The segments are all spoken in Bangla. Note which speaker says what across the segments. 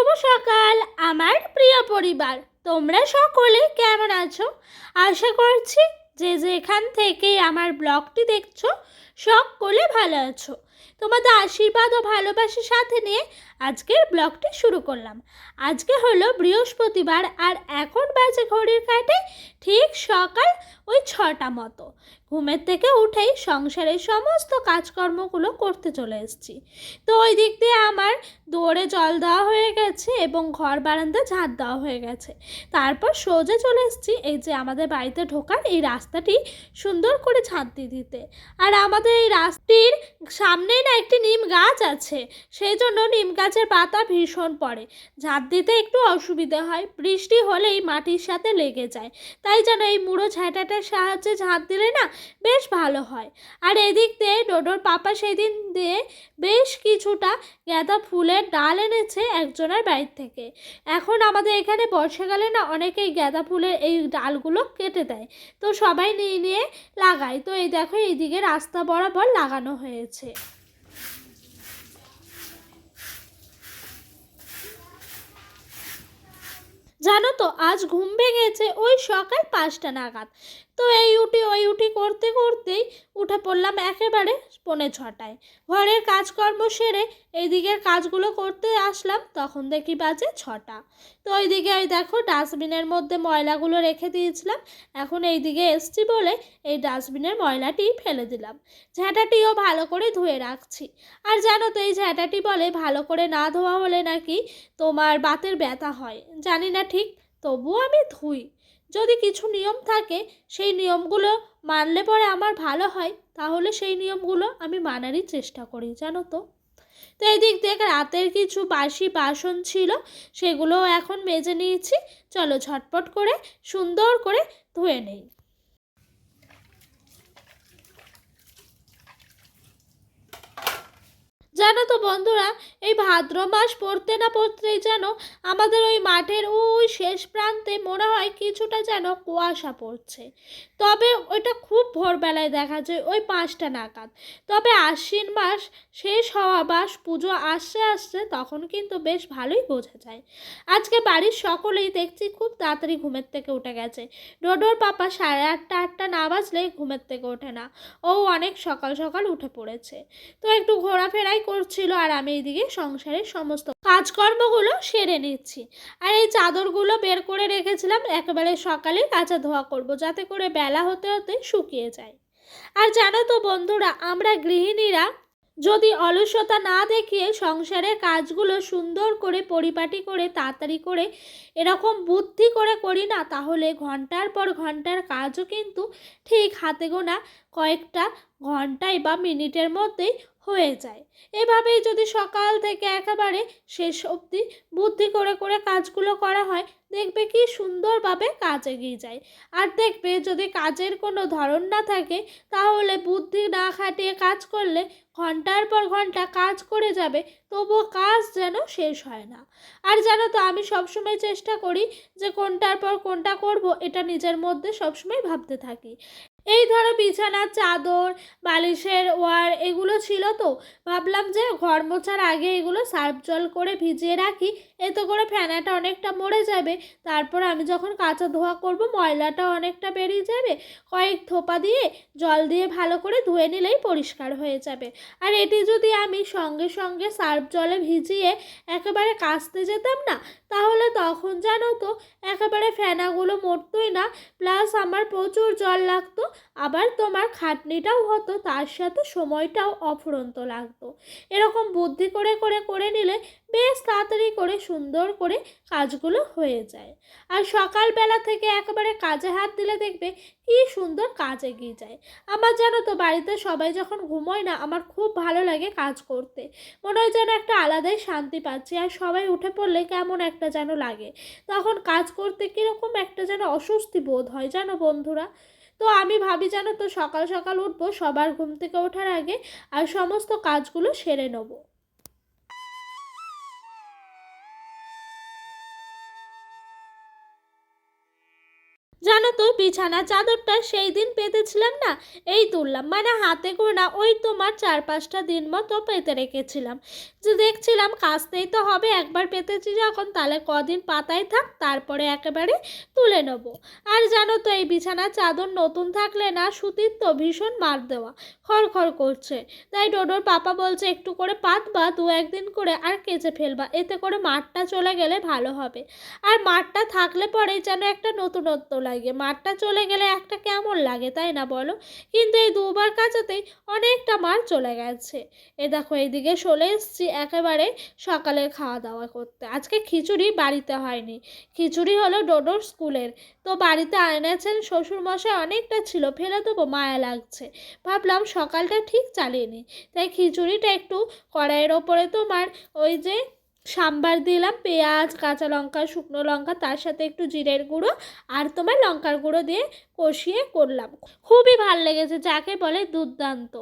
Speaker 1: শুভ সকাল আমার প্রিয় পরিবার, তোমরা সকলে কেমন আছো? আশা করছি যে যেখান থেকে আমার ব্লগটি দেখছো সকলে ভালো আছো। তোমাদের আশীর্বাদ ও ভালোবাসার সাথে নিয়ে আজকের ব্লগটি শুরু করলাম। আজকে হলো বৃহস্পতিবার আর এখন বাজে ঘড়ির কাঁটায় ঠিক সকাল ওই 6টা মতো। ঘুমের থেকে উঠেই সংসারের সমস্ত কাজকর্মগুলো করতে চলে এসেছি। তো ওই দিক দিয়ে আমার দুয়ারে জল দেওয়া হয়ে গেছে এবং ঘর বারান্দা ঝাঁট দেওয়া হয়ে গেছে। তারপর সোজা চলে এসেছি এই যে আমাদের বাড়িতে ঢোকার এই রাস্তাটি সুন্দর করে ঝাঁট দিয়ে দিতে। আর আমাদের এই রাস্তাটির সামনেই না একটি নিম গাছ আছে, সেই জন্য নিম গাছের পাতা ভীষণ পড়ে, ঝাঁট দিতে একটু অসুবিধে হয়, বৃষ্টি হলেই মাটির সাথে লেগে যায়। তাই যেন এই মুড়ো ঝাঁটাটার সাহায্যে ঝাঁট দিলে না বেশ ভালো হয়। আর এদিক দিয়ে ডোডোর পাপা সেদিন দিয়ে বেশ কিছুটা গাঁদা ফুলের ডাল এনেছে একজনের বাড়ির থেকে। এখন আমাদের এখানে বর্ষাকালে না অনেকেই গাঁদা ফুলের এই ডালগুলো কেটে দেয়, তো সবাই নিয়ে নিয়ে লাগায়। তো এই দেখো এইদিকে রাস্তা বরাবর লাগানো হয়েছে। জানো তো আজ ঘুম ভেঙেছে ওই সকাল 5টা নাগাদ। তো এই উঠি ওই উঠি করতে করতেই উঠে পড়লাম একেবারে 6:45। ঘরের কাজকর্ম সেরে এইদিকের কাজগুলো করতে আসলাম, তখন দেখি বাজে 6টা। তো ওইদিকে ওই দেখো ডাস্টবিনের মধ্যে ময়লাগুলো রেখে দিয়েছিলাম, এখন এইদিকে এসছি বলে এই ডাস্টবিনের ময়লাটি ফেলে দিলাম। ঝাঁটাটিও ভালো করে ধুয়ে রাখছি। আর জানো তো এই ঝাঁটাটি বলে ভালো করে না ধোয়া হলে নাকি তোমার বাতের ব্যথা হয়, জানি না ঠিক, তবুও আমি ধুই। যদি কিছু নিয়ম থাকে সেই নিয়মগুলো মানলে পরে আমার ভালো হয়, তাহলে সেই নিয়মগুলো আমি মানারই চেষ্টা করি, জানো তো। তো এই দিক থেকে রাতের কিছু বাসি বাসন ছিল, সেগুলোও এখন মেজে নিয়েছি। চলো ঝটপট করে সুন্দর করে ধুয়ে নেই। জানো তো বন্ধুরা, এই ভাদ্র মাস পড়তে না পড়তেই যেন আমাদের ওই মাঠের ওই শেষ প্রান্তে মনে হয় কিছুটা যেন কুয়াশা পড়ছে। তবে ওইটা খুব ভোরবেলায় দেখা যায় ওই 5টা নাগাদ। তবে আশ্বিন মাস শেষ হওয়া বা পুজো আসতে আসতে তখন কিন্তু বেশ ভালোই বোঝা যায়। আজকে বাড়ির সকলেই দেখছি খুব তাড়াতাড়ি ঘুমের থেকে উঠে গেছে। ডোডোর পাপা 8:30 8টা না বাজলে ঘুমের থেকে ওঠে না, ও অনেক সকাল সকাল উঠে পড়েছে। তো একটু ঘোরাফেরাই করছিল আর আমি এইদিকে সংসারের সমস্ত কাজকর্মগুলো সেরে নিচ্ছি। আর এই চাদরগুলো বের করে রেখেছিলাম একেবারে সকালে কাচা ধোয়া করব, যাতে করে বেলা হতে হতে শুকিয়ে যায়। আর জানো তো বন্ধুরা, আমরা গৃহিণীরা যদি অলসতা না দেখিয়ে সংসারের কাজগুলো সুন্দর করে পরিপাটি করে তাড়াতাড়ি করে এরকম বুদ্ধি করে করি না, তাহলে ঘন্টার পর ঘন্টার কাজও কিন্তু ঠিক হাতে গোনা কয়েকটা ঘন্টায় বা মিনিটের মধ্যেই হয়ে যায়। এভাবেই যদি সকাল থেকে একেবারে শেষ অবধি বুদ্ধি করে করে কাজগুলো করা হয়, দেখবে কি সুন্দরভাবে কাজ এগিয়ে যায়। আর দেখবে যদি কাজের কোনো ধরন না থাকে, তাহলে বুদ্ধি না খাটিয়ে কাজ করলে ঘন্টার পর ঘন্টা কাজ করে যাবে, তবুও কাজ যেন শেষ হয় না। আর জানো তো আমি সবসময় চেষ্টা করি যে কোনটার পর কোনটা করব, এটা নিজের মধ্যে সবসময় ভাবতে থাকি। এই ধরো বিছানার চাদর, বালিশের ওয়ার এগুলো ছিল, তো ভাবলাম যে ঘর মোছার আগে এগুলো সার্ফ জল করে ভিজিয়ে রাখি, এতে করে ফেনাটা অনেকটা মরে যাবে। তারপর আমি যখন কাচা ধোয়া করব ময়লাটা অনেকটা বেরিয়ে যাবে, কয়েক থোপা দিয়ে জল দিয়ে ভালো করে ধুয়ে নিলেই পরিষ্কার হয়ে যাবে। আর এটি যদি আমি সঙ্গে সঙ্গে সার্ফ জলে ভিজিয়ে একেবারে কাচতে যেতাম না, তাহলে তখন জানো তো একেবারে ফেনাগুলো মরতোই না, প্লাস আমার প্রচুর জল লাগতো, আবার তোমার খাটনিটাও হতো, তার সাথে সময়টাও অফুরন্ত লাগতো। এরকম বুদ্ধি করে করে করে নিলে বেশ তাড়াতাড়ি করে সুন্দর করে কাজগুলো হয়ে যায়। আর সকালবেলা থেকে একেবারে কাজে হাত দিলে দেখবে কি সুন্দর কাজ এগিয়ে যায়। আমার জানো তো বাড়িতে সবাই যখন ঘুমোয় না, আমার খুব ভালো লাগে কাজ করতে, মনে হয় যেন একটা আলাদাই শান্তি পাচ্ছি। আর সবাই উঠে পড়লে কেমন একটা যেন লাগে, তখন কাজ করতে কীরকম একটা যেন অস্বস্তি বোধ হয়, জানো বন্ধুরা। তো আমি ভাবি জানো তো সকাল সকাল উঠবো সবার ঘুম থেকে ওঠার আগে, আর সমস্ত কাজগুলো সেরে নেবো। জানো তো বিছানার চাদরটা সেই দিন পেতেছিলাম না, এই তুললাম, মানে হাতে গোনা ওই তোমার 4-5টা দিন মতো পেতে রেখেছিলাম, যে দেখছিলাম কাচতেই তো হবে, একবার পেতেছি যখন তাহলে কদিন পাতায় থাক, তারপরে একেবারে তুলে নেব। আর জানো তো এই বিছানার চাদর নতুন থাকলে না সুতির তো ভীষণ মার দেওয়া, খড়খড় করছে। তাই ডোডোর পাপা বলছে একটু করে পাতবা, 2-1 দিন করে আর কেচে ফেলবা, এতে করে মারটা চলে গেলে ভালো হবে। আর মাঠটা থাকলে পরেই যেন একটা নতুনত্ব লাগে, মাঠটা চলে গেলে একটা কেমন লাগে, তাই না বলো? কিন্তু এই 2বার কাচাতেই অনেকটা মার চলে গেছে। এ দেখো এইদিকে চলে এসেছি একেবারে সকালের খাওয়া দাওয়া করতে। আজকে খিচুড়ি বাড়িতে হয়নি, খিচুড়ি হলো ডোডোর স্কুলের। তো বাড়িতে এনেছেন শ্বশুরমশাই, অনেকটা ছিল, ফেলে দেবো, মায়া লাগছে, ভাবলাম সকালটা ঠিক চালিয়ে নিই। তাই খিচুড়িটা একটু কড়াইয়ের ওপরে তোমার ওই যে সাম্বার দিলাম, পেঁয়াজ, কাঁচা লঙ্কা, শুকনো লঙ্কা, তার সাথে একটু জিরের গুঁড়ো আর তোমার লঙ্কার গুঁড়ো দিয়ে কষিয়ে করলাম। খুবই ভাল লেগেছে, যাকে বলে দুর্দান্ত।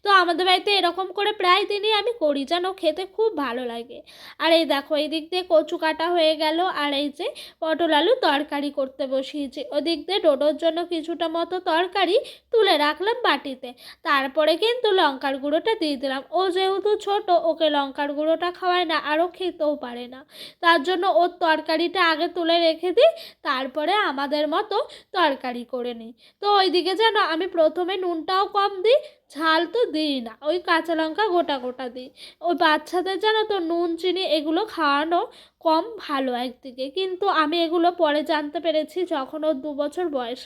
Speaker 1: তো আমাদের বাড়িতে এরকম করে প্রায় দিনই আমি করি, যেন খেতে খুব ভালো লাগে। আর এই দেখো এই দিক দিয়ে কচু কাটা হয়ে গেল, আর এই যে পটল আলু তরকারি করতে বসিয়েছি। ওদিক দিয়ে ডোডোর জন্য কিছুটা মতো তরকারি তুলে রাখলাম বাটিতে। তারপরে কিন্তু লঙ্কার গুঁড়োটা দিয়ে দিলাম, ও যেহেতু ছোট, ওকে লঙ্কার গুঁড়োটা খাওয়ায় না, আরও খেতেও পারে না, তার জন্য ওর তরকারিটা আগে তুলে রেখে দিই, তারপরে আমাদের মতো তরকারি করে নিই। তো ওইদিকে যেন আমি প্রথমে নুনটাও কম দিই, ঝাল তো দিই না, ওই কাঁচা লঙ্কা গোটা গোটা দিই। ওই বাচ্চাদের যেন তো নুন চিনি এগুলো খাওয়ানো কম ভালো একদিকে, কিন্তু আমি এগুলো পরে জানতে পেরেছি যখন ওর 2 বছর বয়স।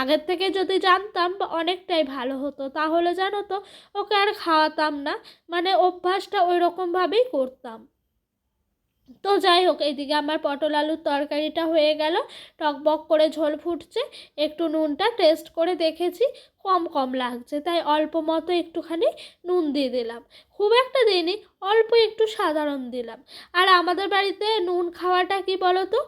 Speaker 1: আগের থেকে যদি জানতাম অনেকটাই ভালো হতো, তাহলে জানো তো ওকে আর খাওয়াতাম না, মানে অভ্যাসটা ওই রকমভাবেই করতাম। তো যাই হোক, এইদিকে আমার পটল আলুর তরকারিটা হয়ে গেল, টকবক করে ঝোল ফুটছে। একটু নুনটা টেস্ট করে দেখেছি, কম কম লাগছে, তাই অল্প মতো একটুখানি নুন দিয়ে দিলাম, খুব একটা দিইনি, অল্প একটু সাধারণ দিলাম। আর আমাদের বাড়িতে নুন খাওয়াটা কি বলো তো,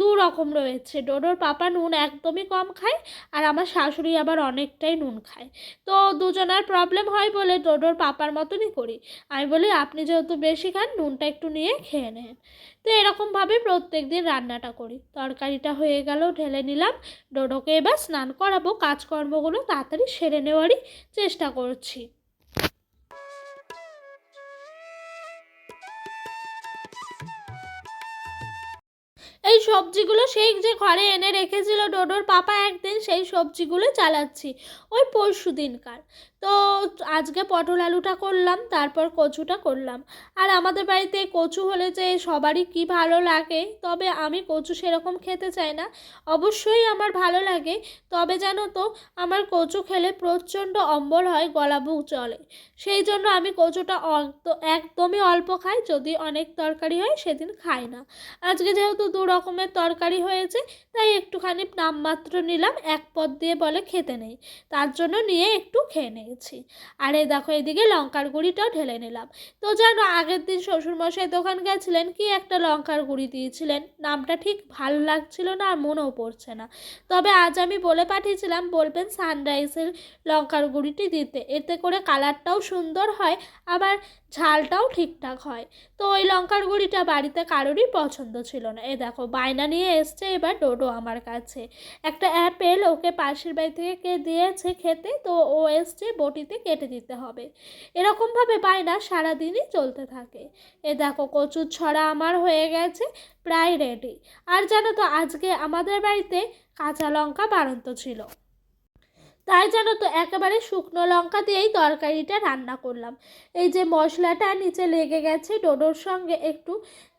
Speaker 1: 2 রকম রয়েছে। ডোডোর পাপা নুন একদমই কম খায়, আর আমার শাশুড়ি আবার অনেকটাই নুন খায়। তো দুজনের প্রবলেম হয় বলে ডোডোর পাপার মতনই করি। আমি বলি আপনি যেহেতু বেশি খান, নুনটা একটু নিয়ে খেয়ে নেন। তো এরকমভাবে প্রত্যেক দিন রান্নাটা করি। তরকারিটা হয়ে গেল, ঢেলে নিলাম। ডোডোকে এবার স্নান করাবো, কাজকর্মগুলো তাড়াতাড়ি সেরে নেওয়ারই চেষ্টা করছি। এই সবজিগুলো সেই যে ঘরে এনে রেখেছিল ডোডোর পাপা একদিন, সেই সবজিগুলো চালাচ্ছি, ওই পরশু দিনকার। তো আজকে পটল আলুটা করলাম, তারপর কচুটা করলাম। আর আমাদের বাড়িতে কচু হলে যে সবারই কি ভালো লাগে, তবে আমি কচু সেরকম খেতে চাই না। অবশ্যই আমার ভালো লাগে, তবে জানো তো আমার কচু খেলে প্রচণ্ড অম্বল হয়, গলা বুক জ্বলে। সেই জন্য আমি কচুটা একদমই অল্প খাই, যদি অনেক তরকারি হয় সেদিন খাই না। আজকে যেহেতু 2 রকমের তরকারি হয়েছে, তাই একটুখানি নামমাত্র নিলাম, এক পদ দিয়ে বলে খেতে নেই, তার জন্য নিয়ে একটু খেয়ে নিয়েছি। আর এই দেখো এদিকে লঙ্কার গুঁড়িটাও ঢেলে নিলাম। তো জানো আগের দিন শ্বশুরমশাই দোকান গেছিলেন, কি একটা লঙ্কার গুঁড়ি দিয়েছিলেন, নামটা ঠিক ভালো লাগছিল না আর মনেও পড়ছে না। তবে আজ আমি বলে পাঠিয়েছিলাম বলবেন সানরাইজের লঙ্কার গুঁড়িটি দিতে, এতে করে কালারটাও সুন্দর হয়, আবার ঝালটাও ঠিকঠাক হয়। তো ওই লঙ্কার গুঁড়িটা বাড়িতে কারোরই পছন্দ ছিল না। এ দেখো বায়না নিয়ে এসছে এবার ডোডো আমার কাছে, একটা অ্যাপেল ওকে পাশের বাড়ি থেকে কে দিয়েছে খেতে, তো ও এসছে বটিতে কেটে দিতে হবে। এরকমভাবে বায়না সারাদিনই চলতে থাকে। এ দেখো কচুর ছড়া আমার হয়ে গেছে, প্রায় রেডি। আর জানো তো আজকে আমাদের বাড়িতে কাঁচা লঙ্কা বাড়ন্ত ছিল, তাই জানো তো একেবারে শুকনো লঙ্কা দিয়েই তরকারিটা রান্না করলাম। এই যে মশলাটা নিচে লেগে গেছে, ডোডোর সঙ্গে একটু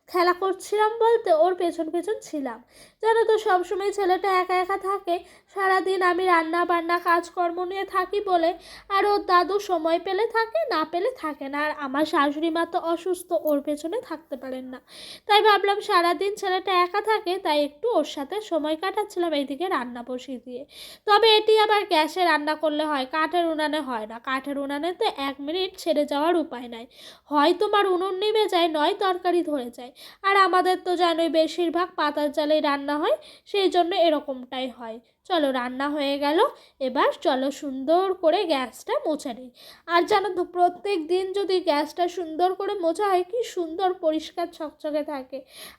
Speaker 1: খেলা করছিলাম বলতে ওর পেছন পেছন ছিলাম। জানো তো সবসময় ছেলেটা একা একা থাকে, সারাদিন আমি রান্না বান্না কাজকর্ম নিয়ে থাকি বলে, আর ওর দাদু সময় পেলে থাকে, না পেলে থাকে না, আর আমার শাশুড়ি মা তো অসুস্থ, ওর পেছনে থাকতে পারেন না। তাই ভাবলাম সারাদিন ছেলেটা একা থাকে, তাই একটু ওর সাথে সময় কাটাচ্ছিলাম এইদিকে রান্না বসিয়ে দিয়ে। তবে এটি আবার গ্যাসে রান্না করলে হয়, কাঠের উনানে হয় না। কাঠের উনানে তো 1 মিনিট ছেড়ে যাওয়ার উপায় নাই, হয় তোমার উনুন নিভে যায়, নয় তরকারি ধরে যায়। আর আমাদের তো জানোই বেশিরভাগ পাতার জালেই রান্না রান্না হয়, সেই জন্য এরকমটাই হয়। চলো রান্না হয়ে গেল, এবার চলো সুন্দর করে গ্যাসটা মুছে নিই। আর জানো তো প্রত্যেক দিন যদি গ্যাসটা সুন্দর করে মোছা হয় কি সুন্দর পরিষ্কার ঝকঝকে থাকে।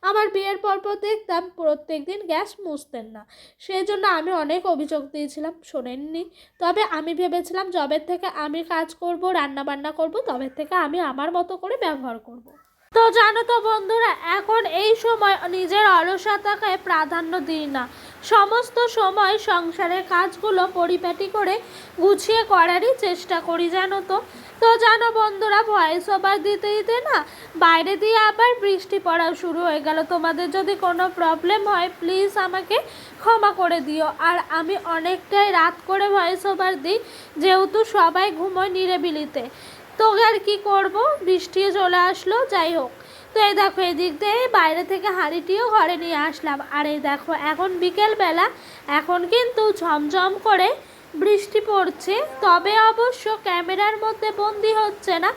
Speaker 1: আমার বিয়ের পর দেখতাম প্রত্যেক দিন গ্যাস মুছতেন না, সেই জন্য আমি অনেক অভিযোগ দিয়েছিলাম, শোনেননি। তবে আমি ভেবেছিলাম যবের থেকে আমি কাজ করব, রান্না বান্না করব, তবে থেকে আমি আমার মতো করে ব্যবহার করব। তো জানো তো বন্ধুরা, এখন এই সময় নিজের অলসতাকে প্রাধান্য দিই না, সমস্ত সময় সংসারের কাজগুলো পরিপাটি করে গুছিয়ে করারই চেষ্টা করি জানো তো। তো জানো বন্ধুরা, ভয়েস ওভার দিতে দিতে না বাইরে দিয়ে আবার বৃষ্টি পড়া শুরু হয়ে গেল। তোমাদের যদি কোনো প্রবলেম হয় প্লিজ আমাকে ক্ষমা করে দিও। আর আমি অনেকটাই রাত করে ভয়েস ওভার দিই, যেহেতু সবাই ঘুমোয় নিরিবিলিতে। তো আর কি করব, বৃষ্টি চলে আসলো, যাই হোক। তো এই দেখো এদিক দিয়ে বাইরে থেকে হাঁড়িটিও ঘরে নিয়ে আসলাম। আর এই দেখো এখন বিকেলবেলা, এখন কিন্তু ঝমঝম করে বৃষ্টি পড়ছে, তবে অবশ্য ক্যামেরার মধ্যে বন্দি হচ্ছে না,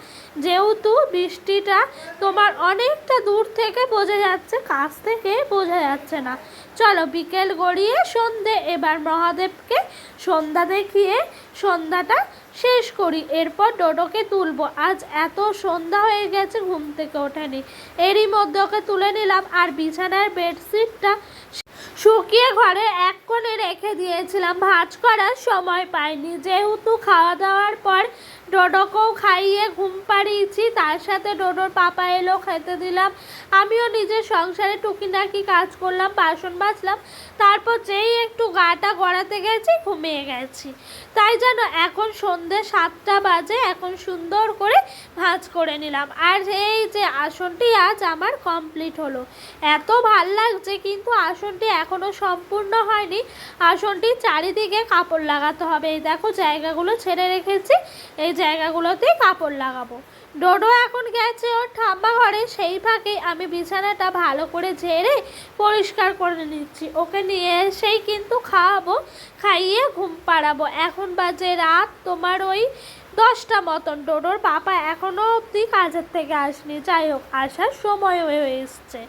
Speaker 1: যেহেতু বৃষ্টিটা তোমার অনেকটা দূর থেকে বোঝা যাচ্ছে, কাছ থেকে বোঝা যাচ্ছে না। চলো বিকেল গড়িয়ে সন্ধে, এবার মহাদেবকে সন্ধ্যা দেখিয়ে সন্ধ্যাটা শেষ করি, এরপর ডোডোকে তুলবো। আজ এত সন্ধ্যা হয়ে গেছে ঘুম থেকে ওঠেনি, এরই মধ্যে ওকে তুলে নিলাম। আর বিছানার বেডশিটটা শুকিয়ে ঘরে এক কোণে রেখে দিয়েছিলাম, ভাঁজ করার সময় পাইনি, যেহেতু খাওয়া দাওয়ার পর ডোডোকেও খাইয়ে ঘুম পাড়িয়েছি, তার সাথে ডোডোর পাপা এলো, খেতে দিলাম। আমিও নিজের সংসারে টুকিটাকি কাজ করলাম, বাসন মাজলাম, তারপর যেই একটু গাটা গড়াতে গেছি ঘুমিয়ে গেছি। তাই যেন এখন সন্ধ্যে 7টা বাজে, এখন সুন্দর করে ভাঁজ করে নিলাম। আর এই যে আসনটি আজ আমার কমপ্লিট হলো, এত ভাল লাগছে, কিন্তু আসনটি এখনও সম্পূর্ণ হয়নি, আসনটির চারিদিকে কাপড় লাগাতে হবে। এই দেখো জায়গাগুলো ছেড়ে রেখেছি, এই জায়গাগুলোতেই কাপড় লাগাবো। ডোডো এখন গেছে ওর ঠাম্মা ঘরে, সেই ফাঁকে আমি বিছানাটা ভালো করে ঝেড়ে পরিষ্কার করে নিচ্ছি, ওকে নিয়ে এসেই কিন্তু খাওয়াবো, খাইয়ে ঘুম পাড়াবো। এখন বাজে রাত তোমার ওই 10টা মতন, ডোডোর পাপা এখনও অবধি কাজের থেকে আসেনি, যাই হোক আসার সময় হয়ে এসছে।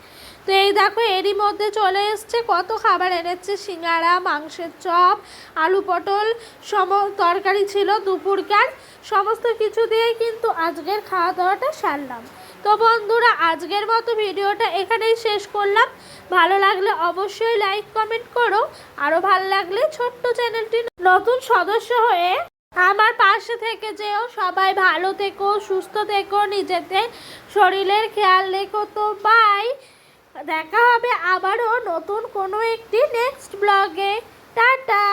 Speaker 1: তো এই দেখো এরই মধ্যে চলে এসছে, কত খাবার এনেছে, সিঙ্গাড়া, মাংসের চপ, আলু পটল তরকারি ছিল দুপুরকার, সমস্ত কিছু দিয়েই কিন্তু আজকের খাওয়া দাওয়াটা সারলাম। তো বন্ধুরা আজকের মতো ভিডিওটা এখানেই শেষ করলাম, ভালো লাগলে অবশ্যই লাইক কমেন্ট করো, আরও ভালো লাগলে ছোট্ট চ্যানেলটি নতুন সদস্য হয়ে আমার পাশে থেকে যেও। সবাই ভালো থেকো, সুস্থ থেকো, নিজেদের শরীরের খেয়াল রেখো। তো বাই, দেখা হবে আবারও নতুন কোনো একটি নেক্সট ব্লগে। টাটা।